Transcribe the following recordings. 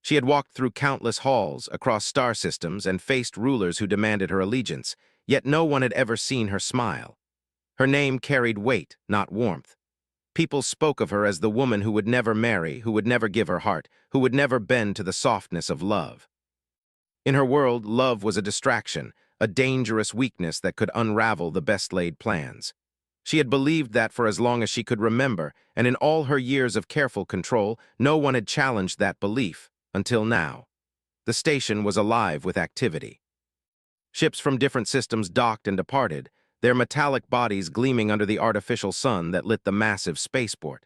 She had walked through countless halls, across star systems, and faced rulers who demanded her allegiance, yet no one had ever seen her smile. Her name carried weight, not warmth. People spoke of her as the woman who would never marry, who would never give her heart, who would never bend to the softness of love. In her world, love was a distraction, a dangerous weakness that could unravel the best-laid plans. She had believed that for as long as she could remember, and in all her years of careful control, no one had challenged that belief, until now. The station was alive with activity. Ships from different systems docked and departed, their metallic bodies gleaming under the artificial sun that lit the massive spaceport.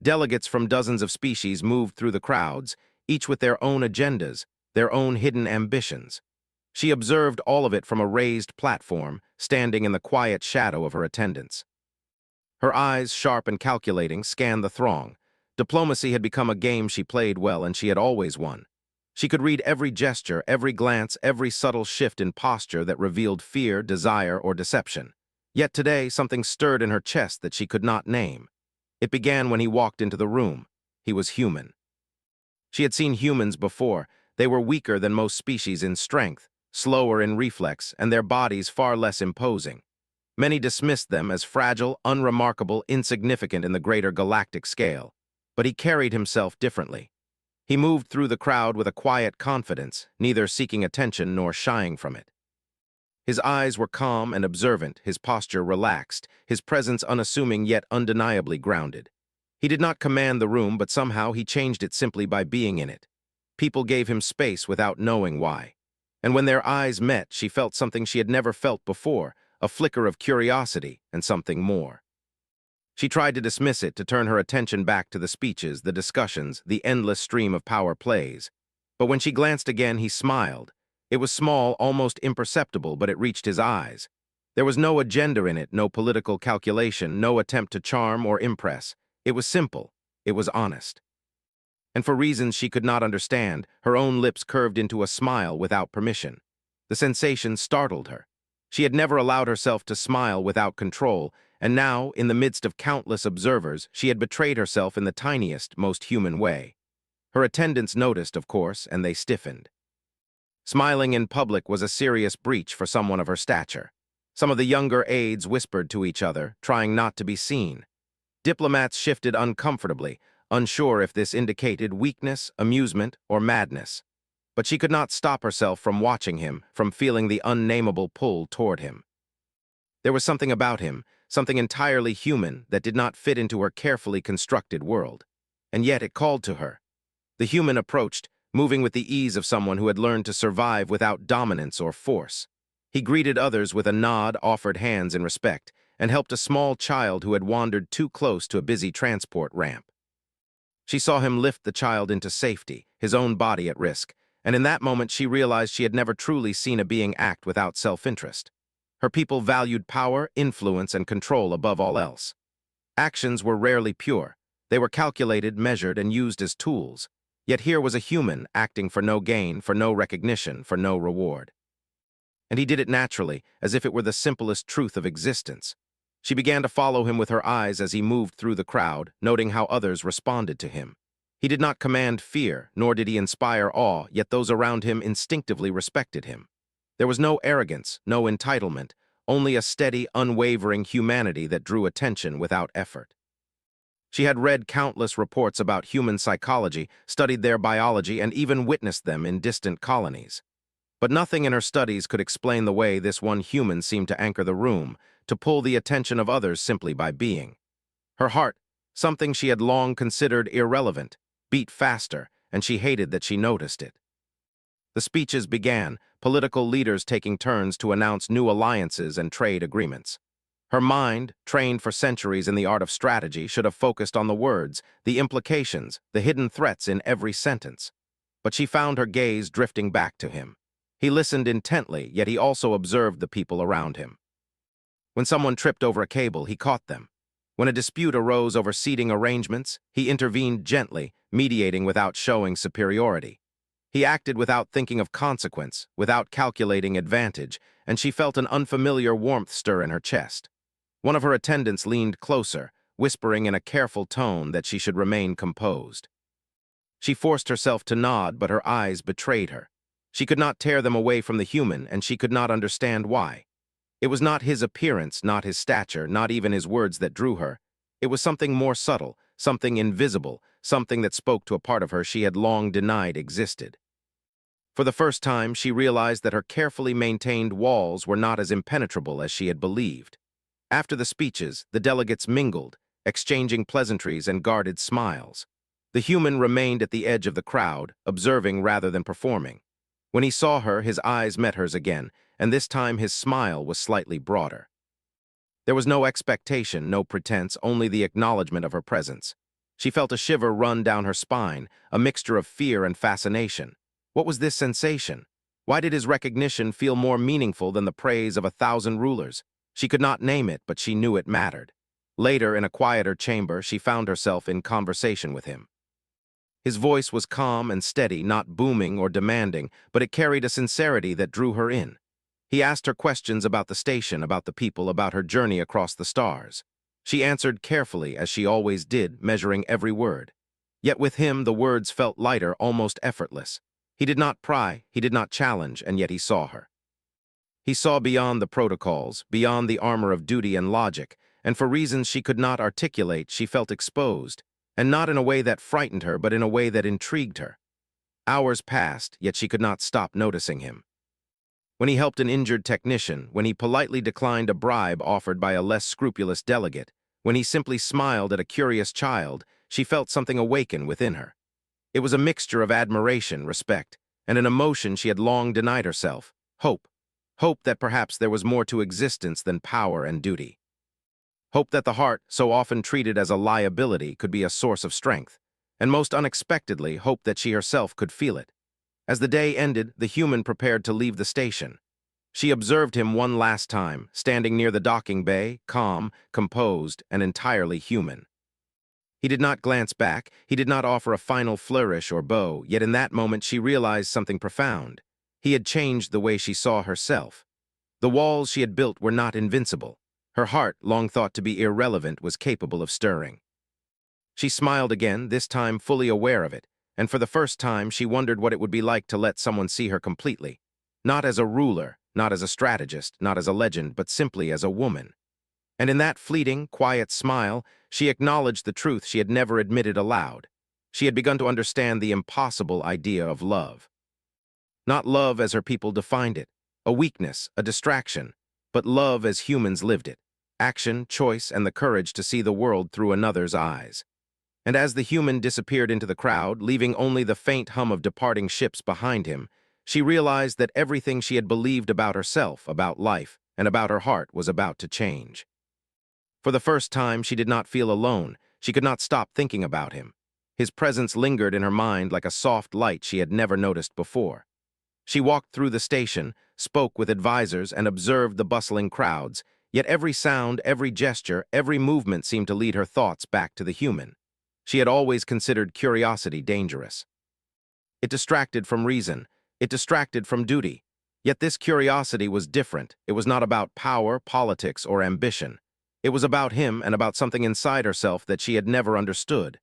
Delegates from dozens of species moved through the crowds, each with their own agendas, their own hidden ambitions. She observed all of it from a raised platform, standing in the quiet shadow of her attendants. Her eyes, sharp and calculating, scanned the throng. Diplomacy had become a game she played well, and she had always won. She could read every gesture, every glance, every subtle shift in posture that revealed fear, desire, or deception. Yet today, something stirred in her chest that she could not name. It began when he walked into the room. He was human. She had seen humans before. They were weaker than most species in strength, slower in reflex, and their bodies far less imposing. Many dismissed them as fragile, unremarkable, insignificant in the greater galactic scale. But he carried himself differently. He moved through the crowd with a quiet confidence, neither seeking attention nor shying from it. His eyes were calm and observant, his posture relaxed, his presence unassuming yet undeniably grounded. He did not command the room, but somehow he changed it simply by being in it. People gave him space without knowing why. And when their eyes met, she felt something she had never felt before, a flicker of curiosity and something more. She tried to dismiss it, to turn her attention back to the speeches, the discussions, the endless stream of power plays. But when she glanced again, he smiled. It was small, almost imperceptible, but it reached his eyes. There was no agenda in it, no political calculation, no attempt to charm or impress. It was simple. It was honest. And for reasons she could not understand, her own lips curved into a smile without permission. The sensation startled her. She had never allowed herself to smile without control, and now, in the midst of countless observers, she had betrayed herself in the tiniest, most human way. Her attendants noticed, of course, and they stiffened. Smiling in public was a serious breach for someone of her stature. Some of the younger aides whispered to each other, trying not to be seen. Diplomats shifted uncomfortably, unsure if this indicated weakness, amusement, or madness. But she could not stop herself from watching him, from feeling the unnameable pull toward him. There was something about him, something entirely human, that did not fit into her carefully constructed world. And yet it called to her. The human approached, moving with the ease of someone who had learned to survive without dominance or force. He greeted others with a nod, offered hands in respect, and helped a small child who had wandered too close to a busy transport ramp. She saw him lift the child into safety, his own body at risk, and in that moment she realized she had never truly seen a being act without self-interest. Her people valued power, influence, and control above all else. Actions were rarely pure. They were calculated, measured, and used as tools. Yet here was a human acting for no gain, for no recognition, for no reward. And he did it naturally, as if it were the simplest truth of existence. She began to follow him with her eyes as he moved through the crowd, noting how others responded to him. He did not command fear, nor did he inspire awe, yet those around him instinctively respected him. There was no arrogance, no entitlement, only a steady, unwavering humanity that drew attention without effort. She had read countless reports about human psychology, studied their biology, and even witnessed them in distant colonies. But nothing in her studies could explain the way this one human seemed to anchor the room, to pull the attention of others simply by being. Her heart, something she had long considered irrelevant, beat faster, and she hated that she noticed it. The speeches began, political leaders taking turns to announce new alliances and trade agreements. Her mind, trained for centuries in the art of strategy, should have focused on the words, the implications, the hidden threats in every sentence. But she found her gaze drifting back to him. He listened intently, yet he also observed the people around him. When someone tripped over a cable, he caught them. When a dispute arose over seating arrangements, he intervened gently, mediating without showing superiority. He acted without thinking of consequence, without calculating advantage, and she felt an unfamiliar warmth stir in her chest. One of her attendants leaned closer, whispering in a careful tone that she should remain composed. She forced herself to nod, but her eyes betrayed her. She could not tear them away from the human, and she could not understand why. It was not his appearance, not his stature, not even his words that drew her. It was something more subtle, something invisible, something that spoke to a part of her she had long denied existed. For the first time, she realized that her carefully maintained walls were not as impenetrable as she had believed. After the speeches, the delegates mingled, exchanging pleasantries and guarded smiles. The human remained at the edge of the crowd, observing rather than performing. When he saw her, his eyes met hers again, and this time his smile was slightly broader. There was no expectation, no pretense, only the acknowledgement of her presence. She felt a shiver run down her spine, a mixture of fear and fascination. What was this sensation? Why did his recognition feel more meaningful than the praise of 1,000 rulers? She could not name it, but she knew it mattered. Later, in a quieter chamber, she found herself in conversation with him. His voice was calm and steady, not booming or demanding, but it carried a sincerity that drew her in. He asked her questions about the station, about the people, about her journey across the stars. She answered carefully, as she always did, measuring every word. Yet with him, the words felt lighter, almost effortless. He did not pry, he did not challenge, and yet he saw her. He saw beyond the protocols, beyond the armor of duty and logic, and for reasons she could not articulate, she felt exposed, and not in a way that frightened her, but in a way that intrigued her. Hours passed, yet she could not stop noticing him. When he helped an injured technician, when he politely declined a bribe offered by a less scrupulous delegate, when he simply smiled at a curious child, she felt something awaken within her. It was a mixture of admiration, respect, and an emotion she had long denied herself, hope. Hope that perhaps there was more to existence than power and duty. Hope that the heart, so often treated as a liability, could be a source of strength, and most unexpectedly, hope that she herself could feel it. As the day ended, the human prepared to leave the station. She observed him one last time, standing near the docking bay, calm, composed, and entirely human. He did not glance back, he did not offer a final flourish or bow, yet in that moment she realized something profound. He had changed the way she saw herself. The walls she had built were not invincible. Her heart, long thought to be irrelevant, was capable of stirring. She smiled again, this time fully aware of it, and for the first time she wondered what it would be like to let someone see her completely. Not as a ruler, not as a strategist, not as a legend, but simply as a woman. And in that fleeting, quiet smile, she acknowledged the truth she had never admitted aloud. She had begun to understand the impossible idea of love. Not love as her people defined it, a weakness, a distraction, but love as humans lived it, action, choice, and the courage to see the world through another's eyes. And as the human disappeared into the crowd, leaving only the faint hum of departing ships behind him, she realized that everything she had believed about herself, about life, and about her heart was about to change. For the first time, she did not feel alone. She could not stop thinking about him. His presence lingered in her mind like a soft light she had never noticed before. She walked through the station, spoke with advisors, and observed the bustling crowds, yet every sound, every gesture, every movement seemed to lead her thoughts back to the human. She had always considered curiosity dangerous. It distracted from reason. It distracted from duty. Yet this curiosity was different. It was not about power, politics, or ambition. It was about him and about something inside herself that she had never understood.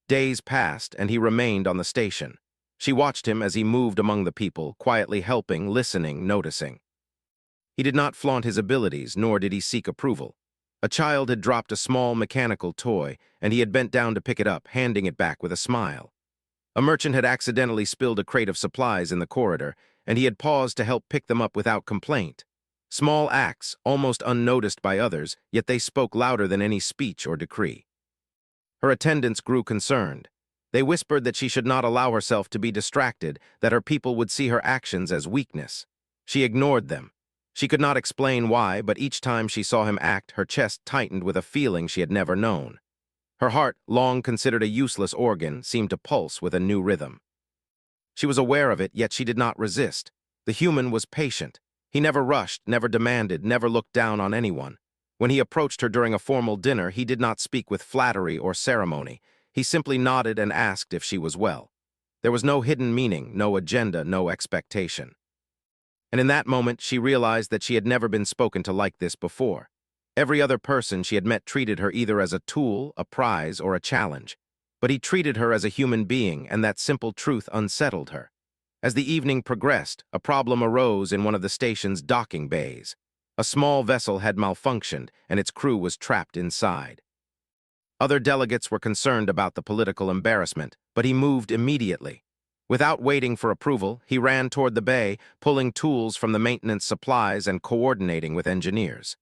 Days passed, and he remained on the station. She watched him as he moved among the people, quietly helping, listening, noticing. He did not flaunt his abilities, nor did he seek approval. A child had dropped a small mechanical toy, and he had bent down to pick it up, handing it back with a smile. A merchant had accidentally spilled a crate of supplies in the corridor, and he had paused to help pick them up without complaint. Small acts, almost unnoticed by others, yet they spoke louder than any speech or decree. Her attendants grew concerned. They whispered that she should not allow herself to be distracted, that her people would see her actions as weakness. She ignored them. She could not explain why, but each time she saw him act, her chest tightened with a feeling she had never known. Her heart, long considered a useless organ, seemed to pulse with a new rhythm. She was aware of it, yet she did not resist. The human was patient. He never rushed, never demanded, never looked down on anyone. When he approached her during a formal dinner, he did not speak with flattery or ceremony. He simply nodded and asked if she was well. There was no hidden meaning, no agenda, no expectation. And in that moment, she realized that she had never been spoken to like this before. Every other person she had met treated her either as a tool, a prize, or a challenge. But he treated her as a human being, and that simple truth unsettled her. As the evening progressed, a problem arose in one of the station's docking bays. A small vessel had malfunctioned, and its crew was trapped inside. Other delegates were concerned about the political embarrassment, but he moved immediately. Without waiting for approval, he ran toward the bay, pulling tools from the maintenance supplies and coordinating with engineers.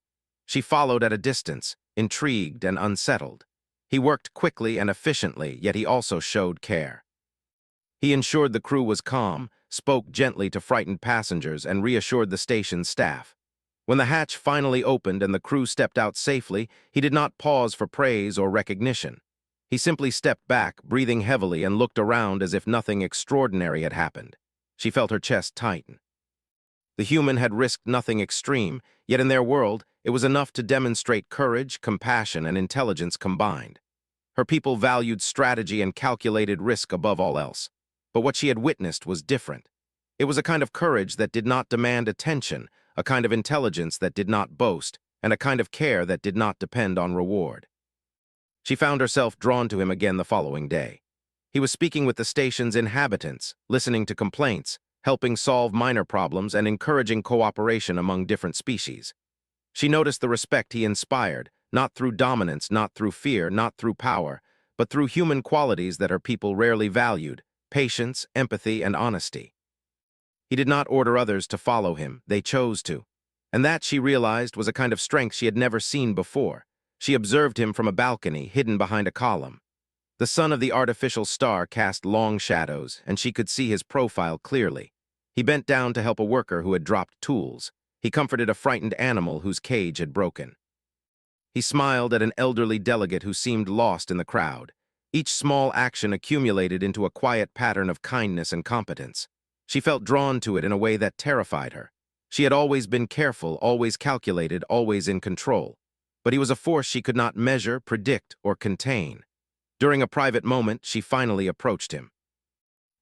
She followed at a distance, intrigued and unsettled. He worked quickly and efficiently, yet he also showed care. He ensured the crew was calm, spoke gently to frightened passengers, and reassured the station's staff. When the hatch finally opened and the crew stepped out safely, he did not pause for praise or recognition. He simply stepped back, breathing heavily, and looked around as if nothing extraordinary had happened. She felt her chest tighten. The human had risked nothing extreme, yet in their world, it was enough to demonstrate courage, compassion, and intelligence combined. Her people valued strategy and calculated risk above all else. But what she had witnessed was different. It was a kind of courage that did not demand attention, a kind of intelligence that did not boast, and a kind of care that did not depend on reward. She found herself drawn to him again the following day. He was speaking with the station's inhabitants, listening to complaints, helping solve minor problems, and encouraging cooperation among different species. She noticed the respect he inspired, not through dominance, not through fear, not through power, but through human qualities that her people rarely valued: patience, empathy, and honesty. He did not order others to follow him, they chose to. And that, she realized, was a kind of strength she had never seen before. She observed him from a balcony, hidden behind a column. The sun of the artificial star cast long shadows, and she could see his profile clearly. He bent down to help a worker who had dropped tools. He comforted a frightened animal whose cage had broken. He smiled at an elderly delegate who seemed lost in the crowd. Each small action accumulated into a quiet pattern of kindness and competence. She felt drawn to it in a way that terrified her. She had always been careful, always calculated, always in control. But he was a force she could not measure, predict, or contain. During a private moment, she finally approached him.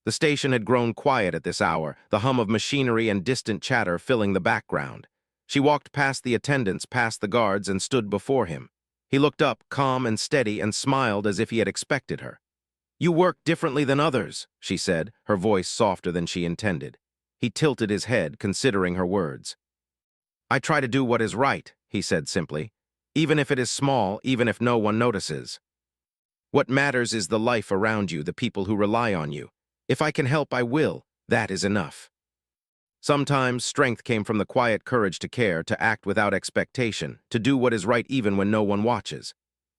The station had grown quiet at this hour, the hum of machinery and distant chatter filling the background. She walked past the attendants, past the guards, and stood before him. He looked up, calm and steady, and smiled as if he had expected her. "You work differently than others," she said, her voice softer than she intended. He tilted his head, considering her words. "I try to do what is right," he said simply, "even if it is small, even if no one notices. What matters is the life around you, the people who rely on you. If I can help, I will. That is enough." Sometimes strength came from the quiet courage to care, to act without expectation, to do what is right even when no one watches.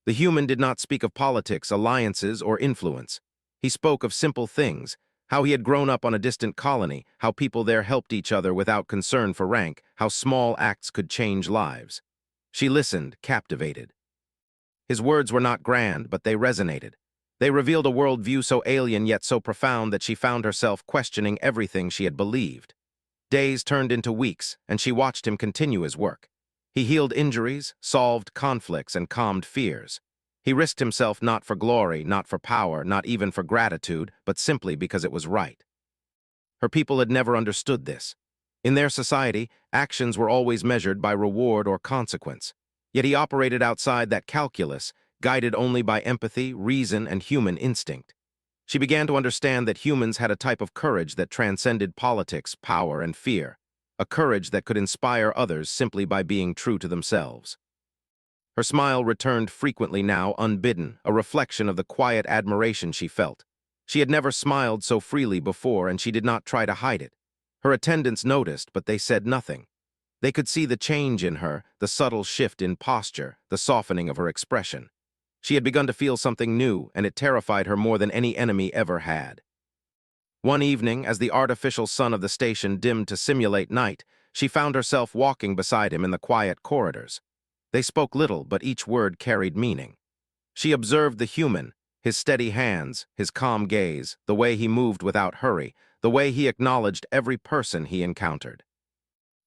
The human did not speak of politics, alliances, or influence. He spoke of simple things: how he had grown up on a distant colony, how people there helped each other without concern for rank, how small acts could change lives. She listened, captivated. His words were not grand, but they resonated. They revealed a worldview so alien yet so profound that she found herself questioning everything she had believed. Days turned into weeks, and she watched him continue his work. He healed injuries, solved conflicts, and calmed fears. He risked himself not for glory, not for power, not even for gratitude, but simply because it was right. Her people had never understood this. In their society, actions were always measured by reward or consequence. Yet he operated outside that calculus, guided only by empathy, reason, and human instinct. She began to understand that humans had a type of courage that transcended politics, power, and fear, a courage that could inspire others simply by being true to themselves. Her smile returned frequently now, unbidden, a reflection of the quiet admiration she felt. She had never smiled so freely before, and she did not try to hide it. Her attendants noticed, but they said nothing. They could see the change in her, the subtle shift in posture, the softening of her expression. She had begun to feel something new, and it terrified her more than any enemy ever had. One evening, as the artificial sun of the station dimmed to simulate night, she found herself walking beside him in the quiet corridors. They spoke little, but each word carried meaning. She observed the human, his steady hands, his calm gaze, the way he moved without hurry, the way he acknowledged every person he encountered.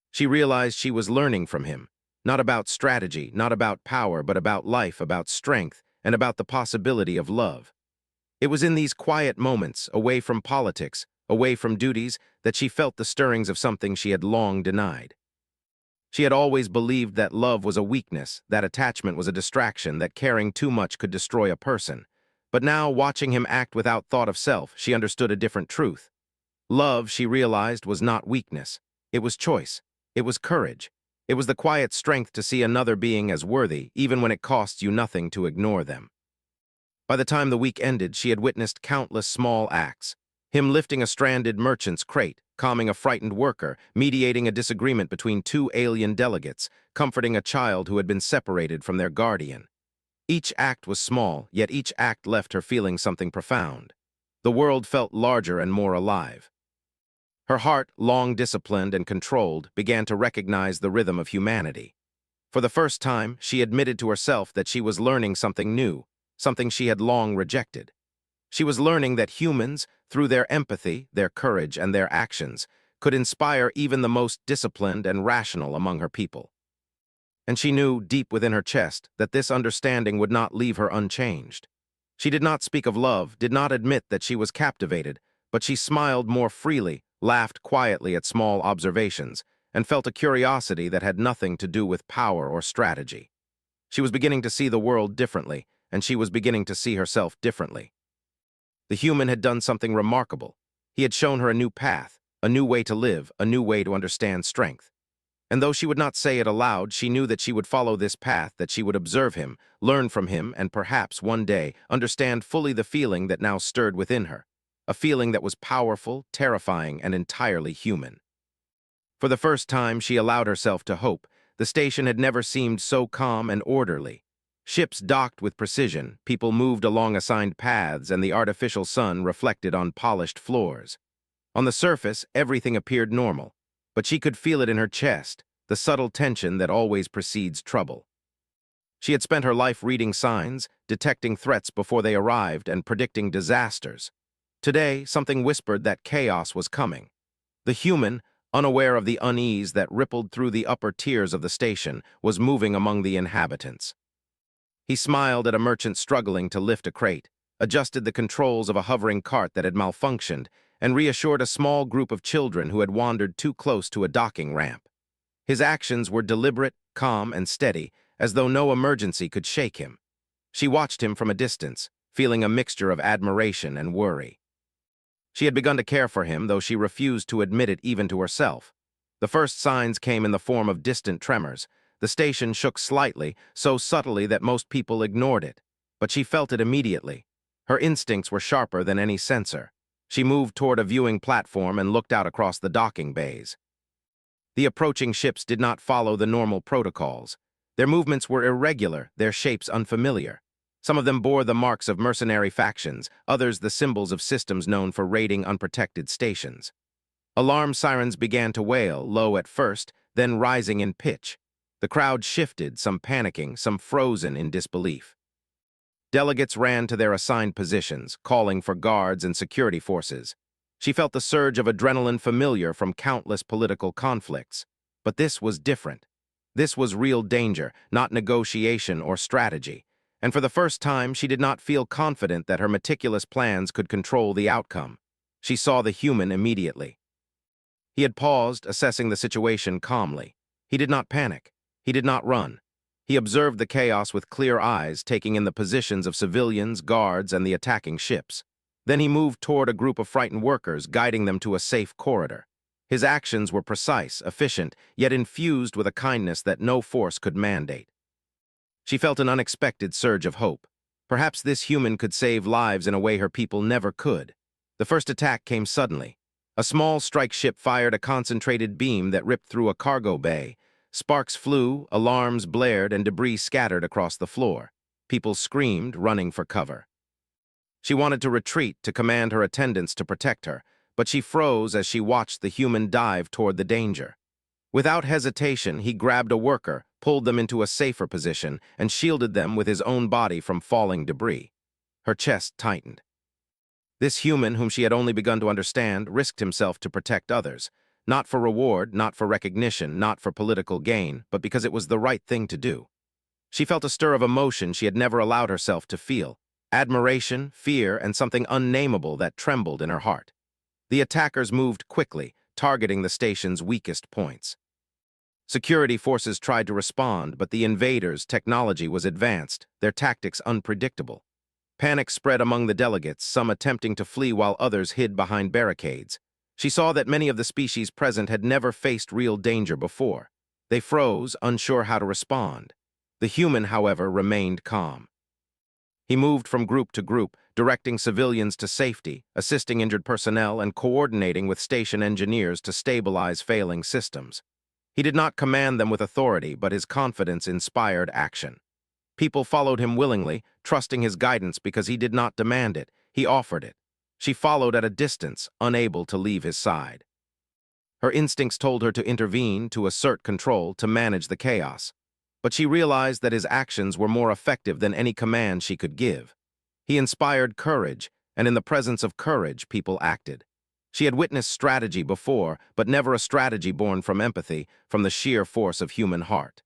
She realized she was learning from him, not about strategy, not about power, but about life, about strength, and about the possibility of love. It was in these quiet moments, away from politics, away from duties, that she felt the stirrings of something she had long denied. She had always believed that love was a weakness, that attachment was a distraction, that caring too much could destroy a person. But now, watching him act without thought of self, she understood a different truth. Love, she realized, was not weakness. It was choice. It was courage. It was the quiet strength to see another being as worthy, even when it costs you nothing to ignore them. By the time the week ended, she had witnessed countless small acts. Him lifting a stranded merchant's crate, calming a frightened worker, mediating a disagreement between two alien delegates, comforting a child who had been separated from their guardian. Each act was small, yet each act left her feeling something profound. The world felt larger and more alive. Her heart, long disciplined and controlled, began to recognize the rhythm of humanity. For the first time, she admitted to herself that she was learning something new, something she had long rejected. She was learning that humans, through their empathy, their courage, and their actions, could inspire even the most disciplined and rational among her people. And she knew, deep within her chest, that this understanding would not leave her unchanged. She did not speak of love, did not admit that she was captivated, but she smiled more freely, laughed quietly at small observations, and felt a curiosity that had nothing to do with power or strategy. She was beginning to see the world differently, and she was beginning to see herself differently. The human had done something remarkable. He had shown her a new path, a new way to live, a new way to understand strength. And though she would not say it aloud, she knew that she would follow this path, that she would observe him, learn from him, and perhaps, one day, understand fully the feeling that now stirred within her, a feeling that was powerful, terrifying, and entirely human. For the first time, she allowed herself to hope. The station had never seemed so calm and orderly. Ships docked with precision, people moved along assigned paths, and the artificial sun reflected on polished floors. On the surface, everything appeared normal, but she could feel it in her chest, the subtle tension that always precedes trouble. She had spent her life reading signs, detecting threats before they arrived, and predicting disasters. Today, something whispered that chaos was coming. The human, unaware of the unease that rippled through the upper tiers of the station, was moving among the inhabitants. He smiled at a merchant struggling to lift a crate, adjusted the controls of a hovering cart that had malfunctioned, and reassured a small group of children who had wandered too close to a docking ramp. His actions were deliberate, calm, and steady, as though no emergency could shake him. She watched him from a distance, feeling a mixture of admiration and worry. She had begun to care for him, though she refused to admit it even to herself. The first signs came in the form of distant tremors. The station shook slightly, so subtly that most people ignored it. But she felt it immediately. Her instincts were sharper than any sensor. She moved toward a viewing platform and looked out across the docking bays. The approaching ships did not follow the normal protocols. Their movements were irregular, their shapes unfamiliar. Some of them bore the marks of mercenary factions, others the symbols of systems known for raiding unprotected stations. Alarm sirens began to wail, low at first, then rising in pitch. The crowd shifted, some panicking, some frozen in disbelief. Delegates ran to their assigned positions, calling for guards and security forces. She felt the surge of adrenaline familiar from countless political conflicts. But this was different. This was real danger, not negotiation or strategy. And for the first time, she did not feel confident that her meticulous plans could control the outcome. She saw the human immediately. He had paused, assessing the situation calmly. He did not panic. He did not run. He observed the chaos with clear eyes, taking in the positions of civilians, guards, and the attacking ships. Then he moved toward a group of frightened workers, guiding them to a safe corridor. His actions were precise, efficient, yet infused with a kindness that no force could mandate. She felt an unexpected surge of hope. Perhaps this human could save lives in a way her people never could. The first attack came suddenly. A small strike ship fired a concentrated beam that ripped through a cargo bay. Sparks flew, alarms blared, and debris scattered across the floor. People screamed, running for cover. She wanted to retreat, to command her attendants to protect her, but she froze as she watched the human dive toward the danger. Without hesitation, he grabbed a worker, pulled them into a safer position, and shielded them with his own body from falling debris. Her chest tightened. This human, whom she had only begun to understand, risked himself to protect others. Not for reward, not for recognition, not for political gain, but because it was the right thing to do. She felt a stir of emotion she had never allowed herself to feel. Admiration, fear, and something unnameable that trembled in her heart. The attackers moved quickly, targeting the station's weakest points. Security forces tried to respond, but the invaders' technology was advanced, their tactics unpredictable. Panic spread among the delegates, some attempting to flee while others hid behind barricades. She saw that many of the species present had never faced real danger before. They froze, unsure how to respond. The human, however, remained calm. He moved from group to group, directing civilians to safety, assisting injured personnel, and coordinating with station engineers to stabilize failing systems. He did not command them with authority, but his confidence inspired action. People followed him willingly, trusting his guidance because he did not demand it, he offered it. She followed at a distance, unable to leave his side. Her instincts told her to intervene, to assert control, to manage the chaos. But she realized that his actions were more effective than any command she could give. He inspired courage, and in the presence of courage, people acted. She had witnessed strategy before, but never a strategy born from empathy, from the sheer force of human heart.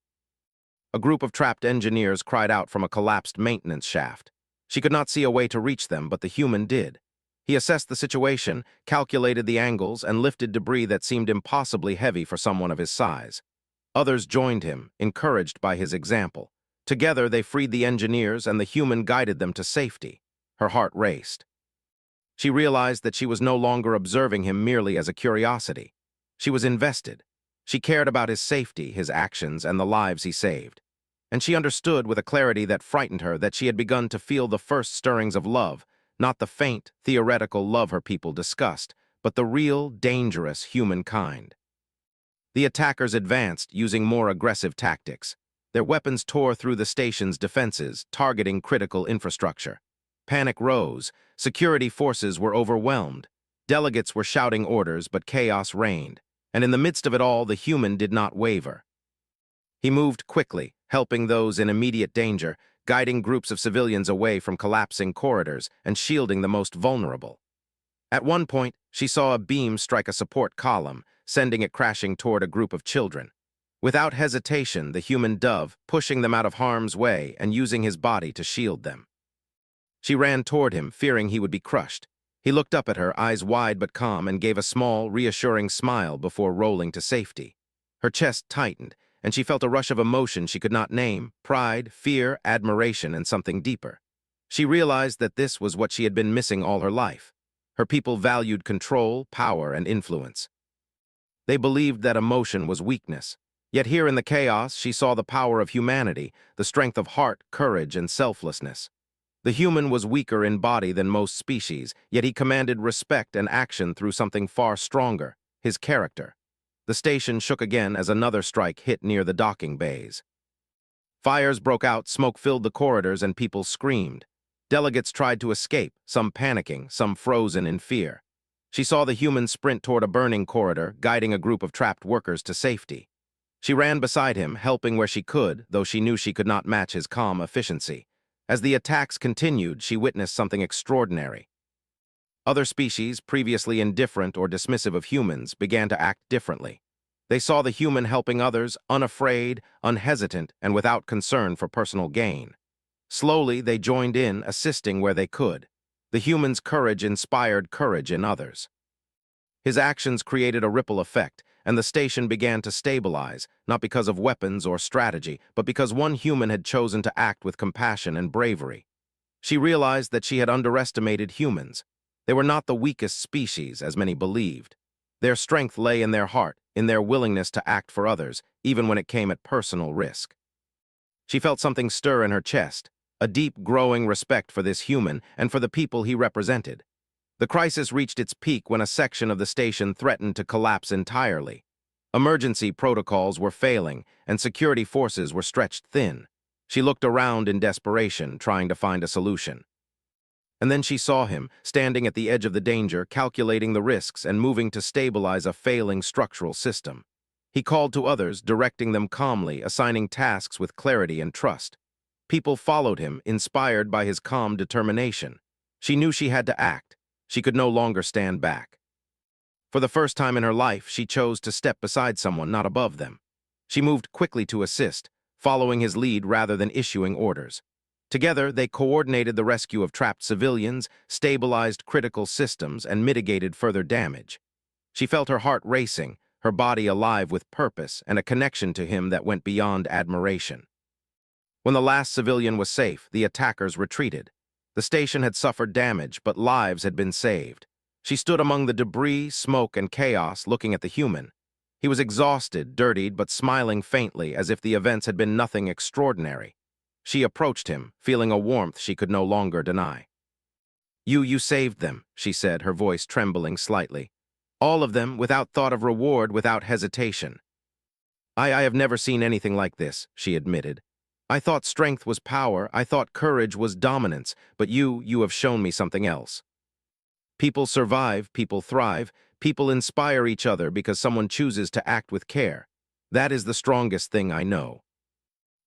A group of trapped engineers cried out from a collapsed maintenance shaft. She could not see a way to reach them, but the human did. He assessed the situation, calculated the angles, and lifted debris that seemed impossibly heavy for someone of his size. Others joined him, encouraged by his example. Together, they freed the engineers, and the human guided them to safety. Her heart raced. She realized that she was no longer observing him merely as a curiosity. She was invested. She cared about his safety, his actions, and the lives he saved. And she understood with a clarity that frightened her that she had begun to feel the first stirrings of love, not the faint, theoretical love her people discussed, but the real, dangerous human kind. The attackers advanced, using more aggressive tactics. Their weapons tore through the station's defenses, targeting critical infrastructure. Panic rose. Security forces were overwhelmed. Delegates were shouting orders, but chaos reigned. And in the midst of it all, the human did not waver. He moved quickly, helping those in immediate danger, guiding groups of civilians away from collapsing corridors and shielding the most vulnerable. At one point, she saw a beam strike a support column, sending it crashing toward a group of children. Without hesitation, the human dove, pushing them out of harm's way and using his body to shield them. She ran toward him, fearing he would be crushed. He looked up at her, eyes wide but calm, and gave a small, reassuring smile before rolling to safety. Her chest tightened, and she felt a rush of emotion she could not name: pride, fear, admiration, and something deeper. She realized that this was what she had been missing all her life. Her people valued control, power, and influence. They believed that emotion was weakness. Yet here in the chaos, she saw the power of humanity, the strength of heart, courage, and selflessness. The human was weaker in body than most species, yet he commanded respect and action through something far stronger: his character. The station shook again as another strike hit near the docking bays. Fires broke out, smoke filled the corridors, and people screamed. Delegates tried to escape, some panicking, some frozen in fear. She saw the human sprint toward a burning corridor, guiding a group of trapped workers to safety. She ran beside him, helping where she could, though she knew she could not match his calm efficiency. As the attacks continued, she witnessed something extraordinary. Other species, previously indifferent or dismissive of humans, began to act differently. They saw the human helping others, unafraid, unhesitant, and without concern for personal gain. Slowly, they joined in, assisting where they could. The human's courage inspired courage in others. His actions created a ripple effect, and the station began to stabilize, not because of weapons or strategy, but because one human had chosen to act with compassion and bravery. She realized that she had underestimated humans. They were not the weakest species, as many believed. Their strength lay in their heart, in their willingness to act for others, even when it came at personal risk. She felt something stir in her chest, a deep, growing respect for this human and for the people he represented. The crisis reached its peak when a section of the station threatened to collapse entirely. Emergency protocols were failing, and security forces were stretched thin. She looked around in desperation, trying to find a solution. And then she saw him, standing at the edge of the danger, calculating the risks and moving to stabilize a failing structural system. He called to others, directing them calmly, assigning tasks with clarity and trust. People followed him, inspired by his calm determination. She knew she had to act. She could no longer stand back. For the first time in her life, she chose to step beside someone, not above them. She moved quickly to assist, following his lead rather than issuing orders. Together, they coordinated the rescue of trapped civilians, stabilized critical systems, and mitigated further damage. She felt her heart racing, her body alive with purpose and a connection to him that went beyond admiration. When the last civilian was safe, the attackers retreated. The station had suffered damage, but lives had been saved. She stood among the debris, smoke, and chaos, looking at the human. He was exhausted, dirtied, but smiling faintly, as if the events had been nothing extraordinary. She approached him, feeling a warmth she could no longer deny. You saved them," she said, her voice trembling slightly. "All of them, without thought of reward, without hesitation." I have never seen anything like this," she admitted. "I thought strength was power, I thought courage was dominance, but you have shown me something else. People survive, people thrive, people inspire each other because someone chooses to act with care. That is the strongest thing I know."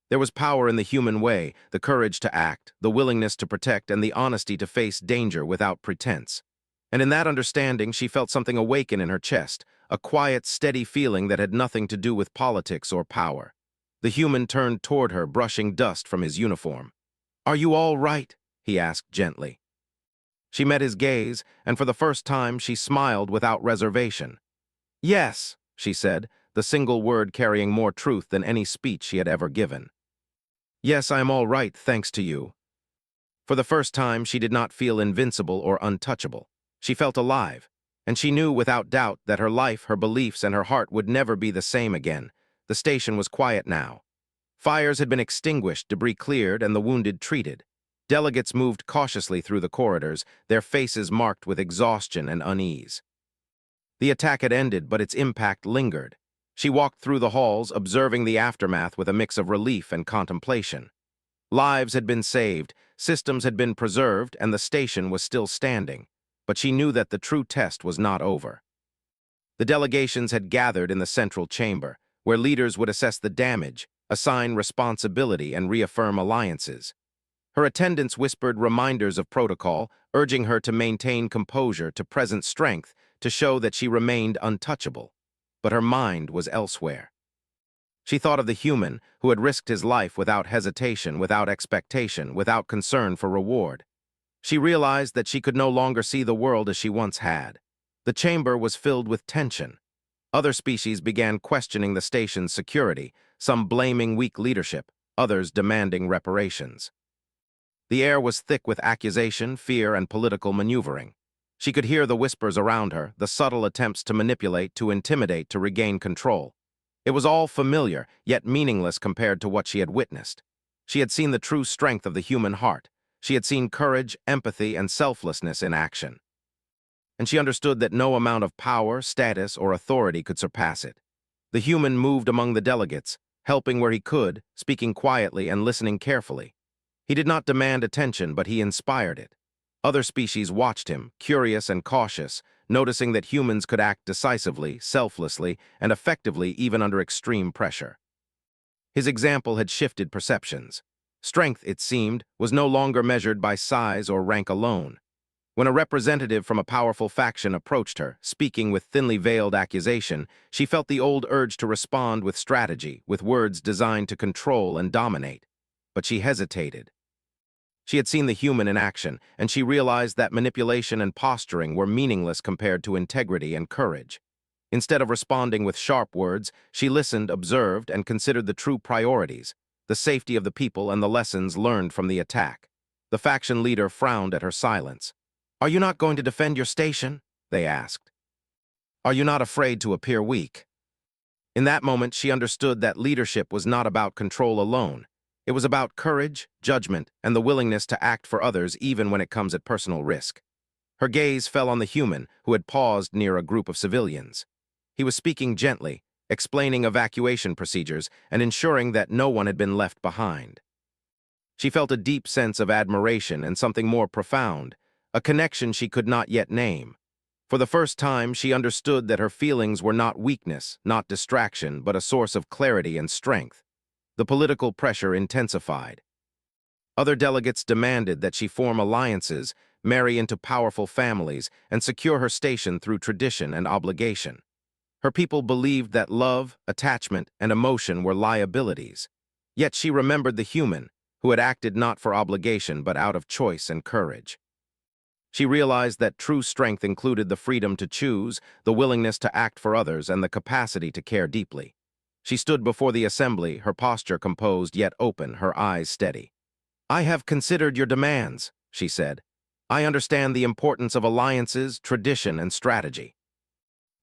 There was power in the human way, the courage to act, the willingness to protect, and the honesty to face danger without pretense. And in that understanding, she felt something awaken in her chest, a quiet, steady feeling that had nothing to do with politics or power. The human turned toward her, brushing dust from his uniform. "Are you all right?" he asked gently. She met his gaze, and for the first time she smiled without reservation. "Yes," she said, the single word carrying more truth than any speech she had ever given. "Yes, I am all right, thanks to you." For the first time, she did not feel invincible or untouchable. She felt alive, and she knew without doubt that her life, her beliefs, and her heart would never be the same again. The station was quiet now. Fires had been extinguished, debris cleared, and the wounded treated. Delegates moved cautiously through the corridors, their faces marked with exhaustion and unease. The attack had ended, but its impact lingered. She walked through the halls, observing the aftermath with a mix of relief and contemplation. Lives had been saved, systems had been preserved, and the station was still standing. But she knew that the true test was not over. The delegations had gathered in the central chamber, where leaders would assess the damage, assign responsibility, and reaffirm alliances. Her attendants whispered reminders of protocol, urging her to maintain composure, to present strength, to show that she remained untouchable. But her mind was elsewhere. She thought of the human who had risked his life without hesitation, without expectation, without concern for reward. She realized that she could no longer see the world as she once had. The chamber was filled with tension. Other species began questioning the station's security, some blaming weak leadership, others demanding reparations. The air was thick with accusation, fear, and political maneuvering. She could hear the whispers around her, the subtle attempts to manipulate, to intimidate, to regain control. It was all familiar, yet meaningless compared to what she had witnessed. She had seen the true strength of the human heart. She had seen courage, empathy, and selflessness in action. And she understood that no amount of power, status, or authority could surpass it. The human moved among the delegates, helping where he could, speaking quietly and listening carefully. He did not demand attention, but he inspired it. Other species watched him, curious and cautious, noticing that humans could act decisively, selflessly, and effectively even under extreme pressure. His example had shifted perceptions. Strength, it seemed, was no longer measured by size or rank alone. When a representative from a powerful faction approached her, speaking with thinly veiled accusation, she felt the old urge to respond with strategy, with words designed to control and dominate. But she hesitated. She had seen the human in action, and she realized that manipulation and posturing were meaningless compared to integrity and courage. Instead of responding with sharp words, she listened, observed, and considered the true priorities, the safety of the people and the lessons learned from the attack. The faction leader frowned at her silence. "Are you not going to defend your station?" they asked. "Are you not afraid to appear weak?" In that moment, she understood that leadership was not about control alone. It was about courage, judgment, and the willingness to act for others even when it comes at personal risk. Her gaze fell on the human who had paused near a group of civilians. He was speaking gently, explaining evacuation procedures and ensuring that no one had been left behind. She felt a deep sense of admiration and something more profound, a connection she could not yet name. For the first time, she understood that her feelings were not weakness, not distraction, but a source of clarity and strength. The political pressure intensified. Other delegates demanded that she form alliances, marry into powerful families, and secure her station through tradition and obligation. Her people believed that love, attachment, and emotion were liabilities. Yet she remembered the human, who had acted not for obligation but out of choice and courage. She realized that true strength included the freedom to choose, the willingness to act for others, and the capacity to care deeply. She stood before the assembly, her posture composed yet open, her eyes steady. "I have considered your demands," she said. I understand the importance of alliances, tradition, and strategy.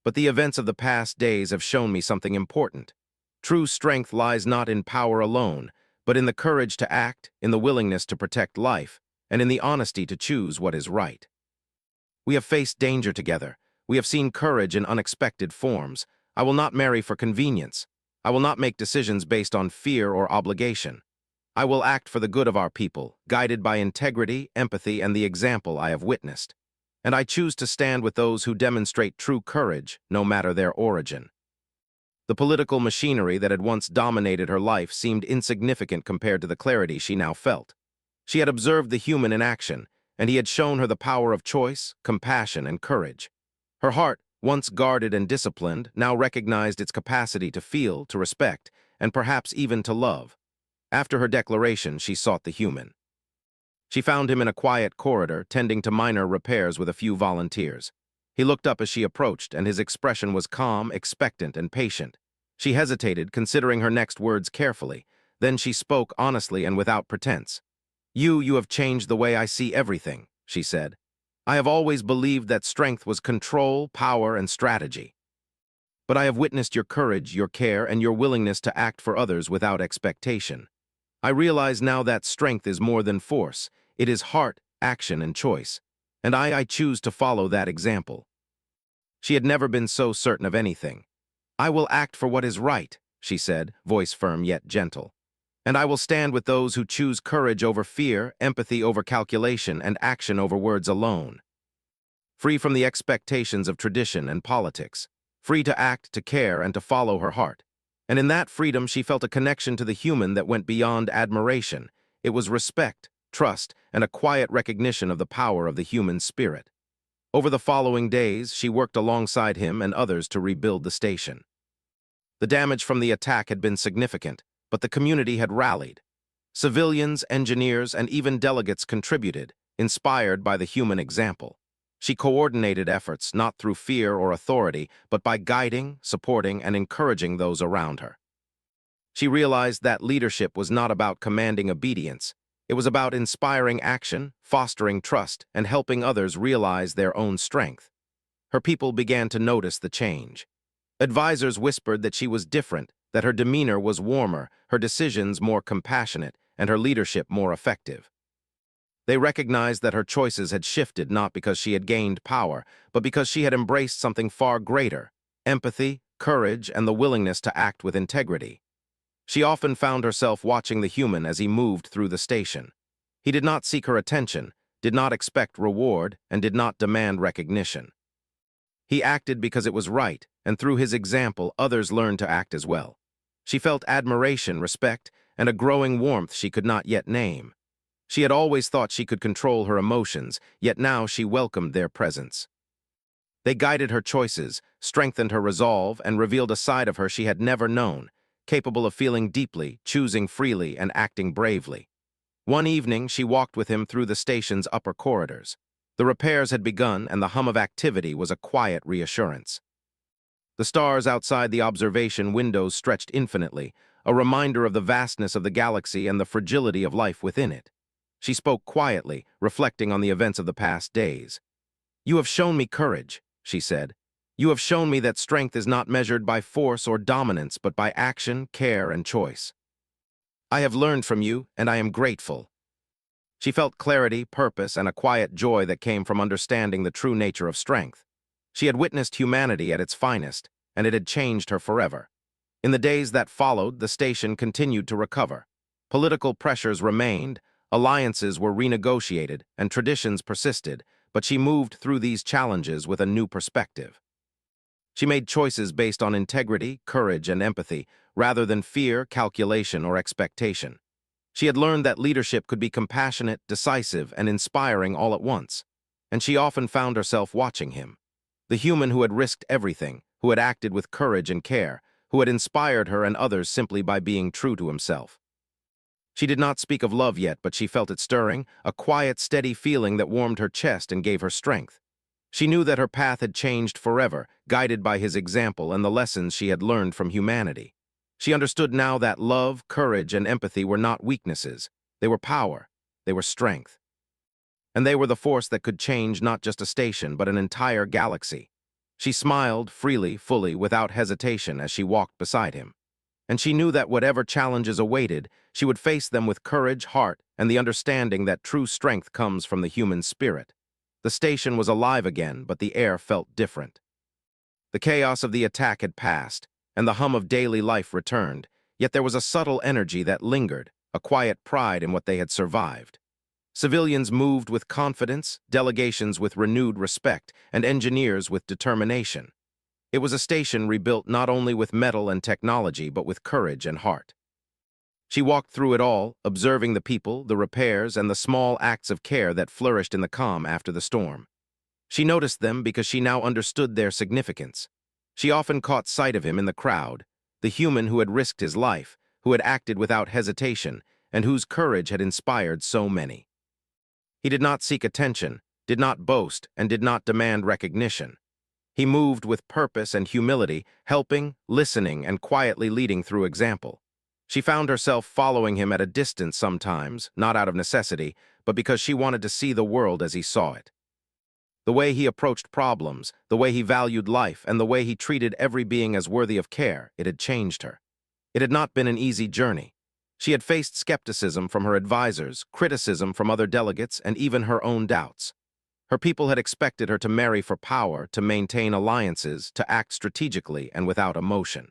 But the events of the past days have shown me something important. True strength lies not in power alone, but in the courage to act, in the willingness to protect life, and in the honesty to choose what is right. We have faced danger together. We have seen courage in unexpected forms. I will not marry for convenience. I will not make decisions based on fear or obligation. I will act for the good of our people, guided by integrity, empathy, and the example I have witnessed. And I choose to stand with those who demonstrate true courage, no matter their origin. The political machinery that had once dominated her life seemed insignificant compared to the clarity she now felt. She had observed the human in action, and he had shown her the power of choice, compassion, and courage. Her heart, once guarded and disciplined, now recognized its capacity to feel, to respect, and perhaps even to love. After her declaration, she sought the human. She found him in a quiet corridor, tending to minor repairs with a few volunteers. He looked up as she approached, and his expression was calm, expectant, and patient. She hesitated, considering her next words carefully. Then she spoke honestly and without pretense. You have changed the way I see everything," she said. "I have always believed that strength was control, power, and strategy. But I have witnessed your courage, your care, and your willingness to act for others without expectation. I realize now that strength is more than force. It is heart, action, and choice. And I choose to follow that example." She had never been so certain of anything. "I will act for what is right," she said, voice firm yet gentle. "And I will stand with those who choose courage over fear, empathy over calculation, and action over words alone. Free from the expectations of tradition and politics. Free to act, to care, and to follow her heart. And in that freedom she felt a connection to the human that went beyond admiration. It was respect, trust, and a quiet recognition of the power of the human spirit. Over the following days, she worked alongside him and others to rebuild the station. The damage from the attack had been significant, but the community had rallied. Civilians, engineers, and even delegates contributed, inspired by the human example. She coordinated efforts not through fear or authority, but by guiding, supporting, and encouraging those around her. She realized that leadership was not about commanding obedience. It was about inspiring action, fostering trust, and helping others realize their own strength. Her people began to notice the change. Advisors whispered that she was different, that her demeanor was warmer, her decisions more compassionate, and her leadership more effective. They recognized that her choices had shifted not because she had gained power, but because she had embraced something far greater: empathy, courage, and the willingness to act with integrity. She often found herself watching the human as he moved through the station. He did not seek her attention, did not expect reward, and did not demand recognition. He acted because it was right, and through his example, others learned to act as well. She felt admiration, respect, and a growing warmth she could not yet name. She had always thought she could control her emotions, yet now she welcomed their presence. They guided her choices, strengthened her resolve, and revealed a side of her she had never known, capable of feeling deeply, choosing freely, and acting bravely. One evening, she walked with him through the station's upper corridors. The repairs had begun, and the hum of activity was a quiet reassurance. The stars outside the observation windows stretched infinitely, a reminder of the vastness of the galaxy and the fragility of life within it. She spoke quietly, reflecting on the events of the past days. "You have shown me courage," she said. "You have shown me that strength is not measured by force or dominance, but by action, care, and choice. I have learned from you, and I am grateful." She felt clarity, purpose, and a quiet joy that came from understanding the true nature of strength. She had witnessed humanity at its finest, and it had changed her forever. In the days that followed, the station continued to recover. Political pressures remained, alliances were renegotiated, and traditions persisted, but she moved through these challenges with a new perspective. She made choices based on integrity, courage, and empathy, rather than fear, calculation, or expectation. She had learned that leadership could be compassionate, decisive, and inspiring all at once, and she often found herself watching him. The human who had risked everything, who had acted with courage and care, who had inspired her and others simply by being true to himself. She did not speak of love yet, but she felt it stirring, a quiet, steady feeling that warmed her chest and gave her strength. She knew that her path had changed forever, guided by his example and the lessons she had learned from humanity. She understood now that love, courage, and empathy were not weaknesses. They were power. They were strength. and they were the force that could change not just a station, but an entire galaxy. She smiled freely, fully, without hesitation as she walked beside him. And she knew that whatever challenges awaited, she would face them with courage, heart, and the understanding that true strength comes from the human spirit. The station was alive again, but the air felt different. The chaos of the attack had passed, and the hum of daily life returned, yet there was a subtle energy that lingered, a quiet pride in what they had survived. Civilians moved with confidence, delegations with renewed respect, and engineers with determination. It was a station rebuilt not only with metal and technology, but with courage and heart. She walked through it all, observing the people, the repairs, and the small acts of care that flourished in the calm after the storm. She noticed them because she now understood their significance. She often caught sight of him in the crowd, the human who had risked his life, who had acted without hesitation, and whose courage had inspired so many. He did not seek attention, did not boast, and did not demand recognition. He moved with purpose and humility, helping, listening, and quietly leading through example. She found herself following him at a distance sometimes, not out of necessity, but because she wanted to see the world as he saw it. The way he approached problems, the way he valued life, and the way he treated every being as worthy of care, it had changed her. It had not been an easy journey. She had faced skepticism from her advisors, criticism from other delegates, and even her own doubts. Her people had expected her to marry for power, to maintain alliances, to act strategically and without emotion.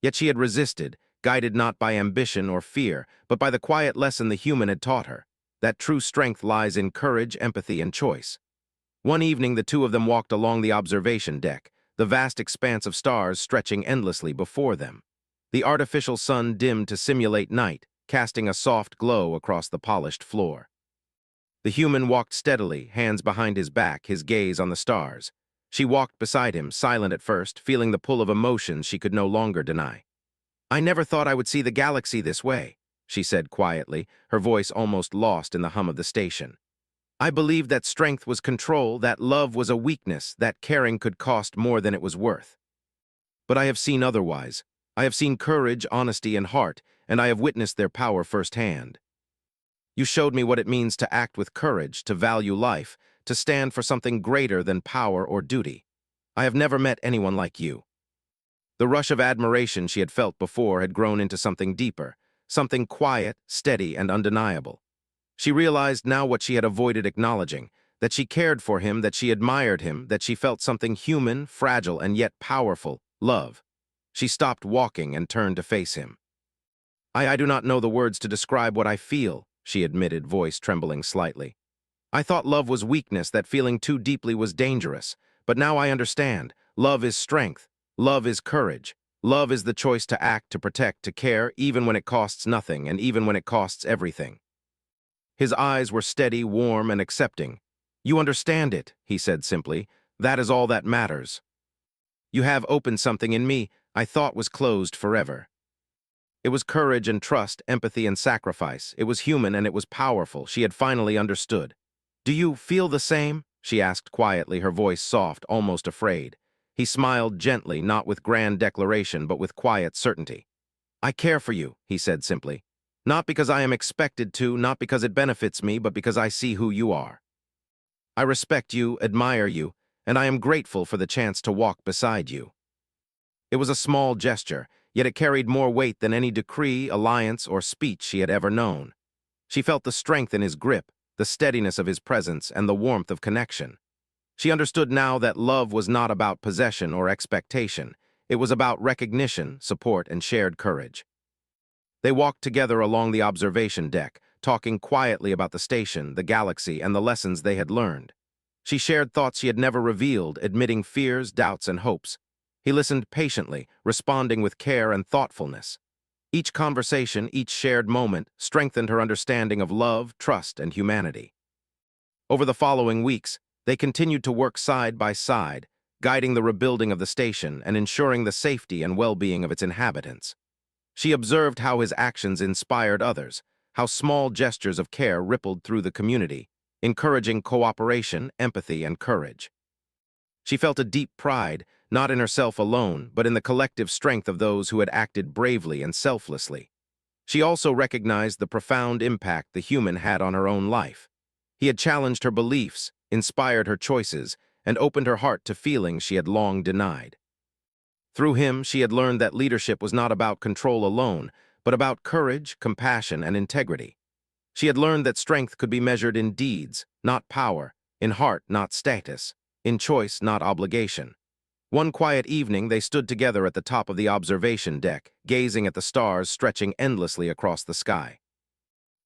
Yet she had resisted, guided not by ambition or fear, but by the quiet lesson the human had taught her, that true strength lies in courage, empathy, and choice. One evening, the two of them walked along the observation deck, the vast expanse of stars stretching endlessly before them. The artificial sun dimmed to simulate night, casting a soft glow across the polished floor. The human walked steadily, hands behind his back, his gaze on the stars. She walked beside him, silent at first, feeling the pull of emotions she could no longer deny. "I never thought I would see the galaxy this way," she said quietly, her voice almost lost in the hum of the station. "I believed that strength was control, that love was a weakness, that caring could cost more than it was worth. But I have seen otherwise. I have seen courage, honesty, and heart, and I have witnessed their power firsthand. You showed me what it means to act with courage, to value life, to stand for something greater than power or duty. I have never met anyone like you." The rush of admiration she had felt before had grown into something deeper, something quiet, steady, and undeniable. She realized now what she had avoided acknowledging, that she cared for him, that she admired him, that she felt something human, fragile, and yet powerful, love. She stopped walking and turned to face him. I do not know the words to describe what I feel," she admitted, voice trembling slightly. "I thought love was weakness, that feeling too deeply was dangerous. But now I understand. Love is strength. Love is courage. Love is the choice to act, to protect, to care, even when it costs nothing, and even when it costs everything." His eyes were steady, warm, and accepting. "You understand it," he said simply. "That is all that matters. You have opened something in me I thought was closed forever." It was courage and trust, empathy and sacrifice. It was human and it was powerful. She had finally understood. "Do you feel the same?" she asked quietly, her voice soft, almost afraid. He smiled gently, not with grand declaration, but with quiet certainty. "I care for you," he said simply. "Not because I am expected to, not because it benefits me, but because I see who you are. I respect you, admire you, and I am grateful for the chance to walk beside you." It was a small gesture, yet it carried more weight than any decree, alliance, or speech she had ever known. She felt the strength in his grip, the steadiness of his presence, and the warmth of connection. She understood now that love was not about possession or expectation. It was about recognition, support, and shared courage. They walked together along the observation deck, talking quietly about the station, the galaxy, and the lessons they had learned. She shared thoughts she had never revealed, admitting fears, doubts, and hopes. He listened patiently, responding with care and thoughtfulness. Each conversation, each shared moment, strengthened her understanding of love, trust, and humanity. Over the following weeks, they continued to work side by side, guiding the rebuilding of the station and ensuring the safety and well-being of its inhabitants. She observed how his actions inspired others, how small gestures of care rippled through the community, encouraging cooperation, empathy, and courage. She felt a deep pride, not in herself alone, but in the collective strength of those who had acted bravely and selflessly. She also recognized the profound impact the human had on her own life. He had challenged her beliefs, inspired her choices, and opened her heart to feelings she had long denied. Through him, she had learned that leadership was not about control alone, but about courage, compassion, and integrity. She had learned that strength could be measured in deeds, not power, in heart, not status, in choice, not obligation. One quiet evening, they stood together at the top of the observation deck, gazing at the stars stretching endlessly across the sky.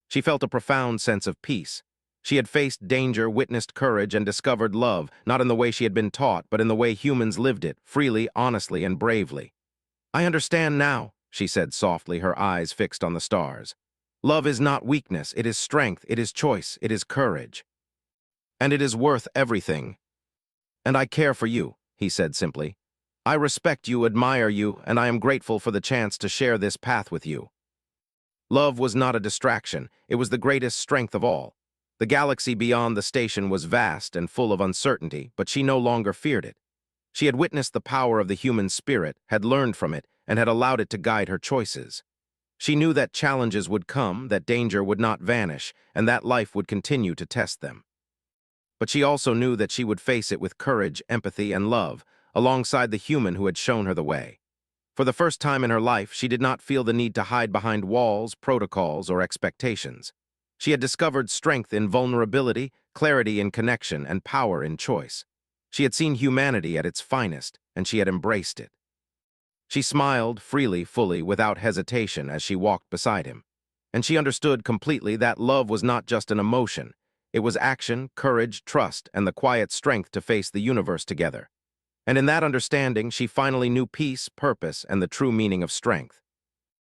She felt a profound sense of peace. She had faced danger, witnessed courage, and discovered love, not in the way she had been taught, but in the way humans lived it, freely, honestly, and bravely. "I understand now," she said softly, her eyes fixed on the stars. "Love is not weakness, it is strength, it is choice, it is courage. And it is worth everything. And I care for you," he said simply. "I respect you, admire you, and I am grateful for the chance to share this path with you." Love was not a distraction, it was the greatest strength of all. The galaxy beyond the station was vast and full of uncertainty, but she no longer feared it. She had witnessed the power of the human spirit, had learned from it, and had allowed it to guide her choices. She knew that challenges would come, that danger would not vanish, and that life would continue to test them. But she also knew that she would face it with courage, empathy, and love, alongside the human who had shown her the way. For the first time in her life, she did not feel the need to hide behind walls, protocols, or expectations. She had discovered strength in vulnerability, clarity in connection, and power in choice. She had seen humanity at its finest, and she had embraced it. She smiled freely, fully, without hesitation as she walked beside him. And she understood completely that love was not just an emotion. It was action, courage, trust, and the quiet strength to face the universe together. And in that understanding, she finally knew peace, purpose, and the true meaning of strength.